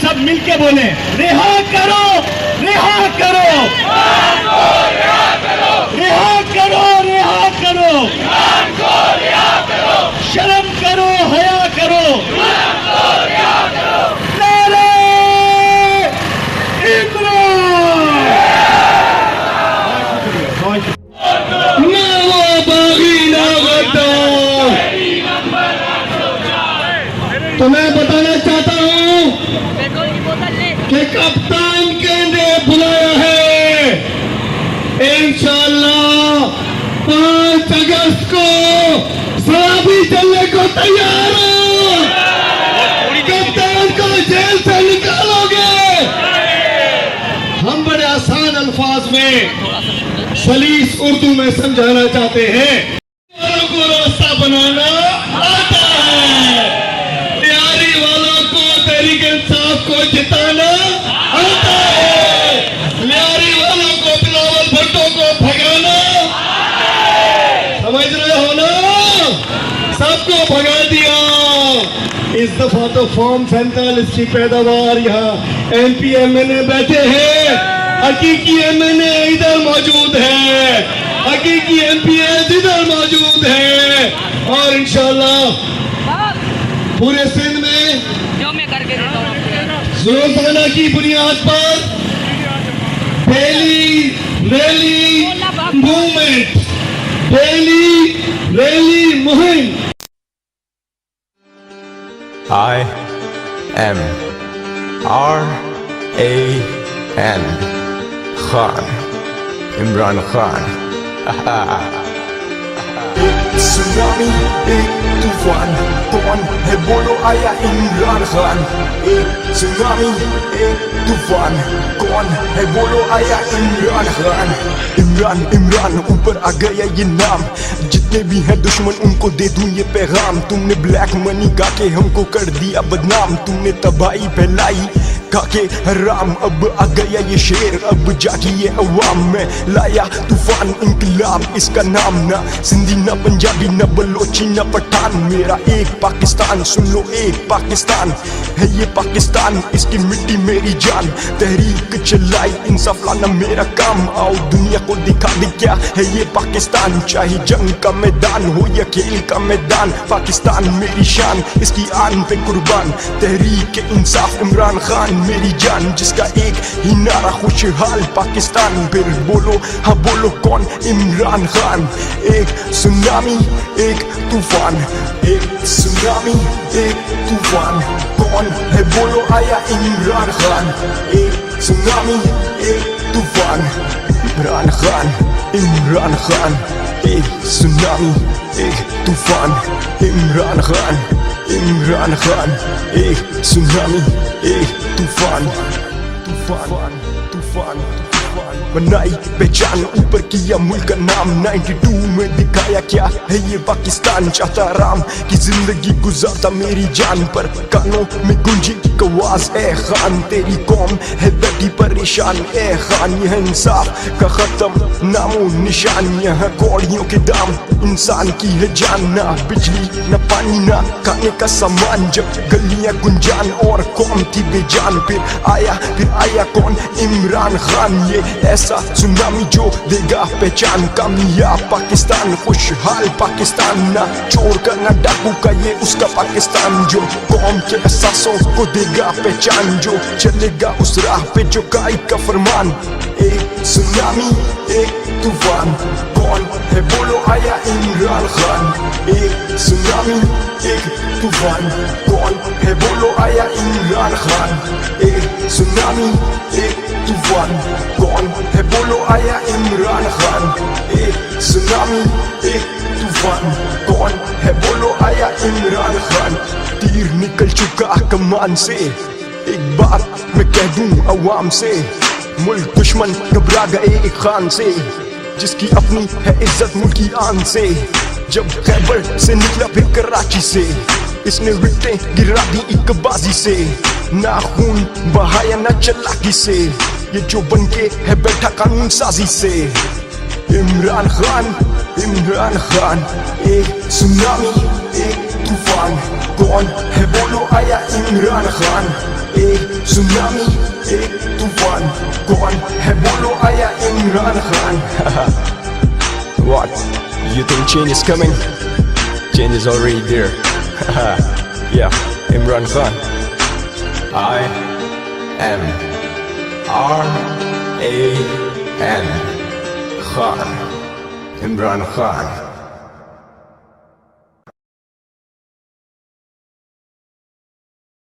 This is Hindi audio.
सब मिलके बोले, रिहा करो, रिहा करो, रिहा करो, रिहा करो, शर्म करो, हया करो, नारे तो मैं बताना चाहता हूं कि कप्तान ने बुलाया है। इंशाअल्लाह 5 अगस्त को सलामी चलने को तैयार हो। कप्तान को जेल से निकालोगे। हम बड़े आसान अल्फाज में सलीस उर्दू में समझाना चाहते हैं। को रास्ता बनाना आता है, तैयारी वालों को तहरीक इंसाफ को जिताना आता है, तैयारी वालों को बिलावल भुट्टो को भगाना, समझ रहे हो ना? सबको भगा दिया। इस दफा तो फॉर्म 47 की पैदावार यहाँ MP MNA बैठे हैं। हकीकी MNA इधर मौजूद है, हकीकी MPs इधर मौजूद है। और इंशाल्लाह पूरे सिंध में जो मैं करके देता हूँ रोजाना की बुनियाद पर daily rally movement, daily rally मुहिम। I am RAN Khan, Imran Khan. Tsunami एक तूफान, कौन है बोलो आया इमरान खान। एक सुनामी एक तूफान, कौन है बोलो आया इमरान खान। इमरान इमरान ऊपर आ गया ये नाम, जितने भी हैं दुश्मन उनको दे दूं ये पैगाम। तुमने ब्लैक मनी गा के हमको कर दिया बदनाम, तुमने तबाही फैलाई काके हराम। अब आ गया ये शेर, अब जागी ये अवाम में लाया तूफान इनकलाब। इसका नाम ना सिंधी ना पंजाबी ना बलोची ना पठान, मेरा एक पाकिस्तान। सुन लो एक पाकिस्तान है ये पाकिस्तान, इसकी मिट्टी मेरी जान। तहरीक चलाई इंसाफ लाना मेरा काम, आओ दुनिया को दिखा दे क्या है ये पाकिस्तान। चाहे जंग का मैदान हो या खेल का मैदान, पाकिस्तान मेरी शान, इसकी आन पे कुर्बान। तहरीक इंसाफ इमरान खान मेरी जान, जिसका एक ही नारा खुशहाल पाकिस्तान। फिर बोलो हाँ बोलो कौन इमरान खान। एक सुनामी एक तूफान, एक सुनामी एक तूफान, कौन है बोलो आया इमरान खान। एक सुनामी एक तूफान, इमरान खान, इमरान खान। एक सुनामी एक तूफान, इमरान खान, इमरान खान। एक सुनामी एक तूफान, तूफान तूफान बनाई पहचान, ऊपर किया मुल्क का नाम। 92 में दिखाया क्या है ये पाकिस्तान। चाहता राम की जिंदगी गुजारता मेरी जान पर, कानों में गुंजी आवाज ए खान। तेरी कौम है बैठी परेशान ए खान, यह इंसाफ का खत्म नामो निशान। यहाँ कौड़ियों के दाम इंसान की है जान, ना बिजली ना पानी ना खाने का सामान। जब गलियां गुंजान और कौम थी बेजान, फिर आया कौन इमरान खान। ये ऐसा सुनामी जो देगा पहचान, कामयाब पाकिस्तान, खुशहाल पाकिस्तान। ना चोर का ना डाकू का ये उसका पाकिस्तान, जो कौम के एहसासों को देगा पहचान। जो चलेगा उस राह पे जो कायद का फरमान। एक सुनामी एक तूफान, कौन है बोलो आया इमरान खान। एक सुनामी एक तूफान, कौन है बोलो आया इमरान खान। एक सुनामी एक तूफान, कौन है बोलो आया इमरान खान। एक सुनामी एक तूफान, कौन है बोलो आया इमरान खान। तीर निकल चुका कमान से, एक बात मैं कह दूं अवाम से। मुल्क दुश्मन घबरा गए एक खान से, जिसकी अपनी है इज्जत मुल्क की आन से। जब खैबर से निकला फिर कराची से, इसने विकेटें गिरा दी एक बाजी से। ना खून बहाया ना चालाकी से, ये जो बनके है बैठा कानून साजी से। इमरान खान, इमरान खान। एक सुनामी एक तूफान, कौन है बोलो आया इमरान खान। एक सुनामी एक तूफान कौन है बोलो आया Imran Khan What? You think change is coming? Change is already there. Yeah, Imran Khan. I am R-A-N Khan. Imran Khan.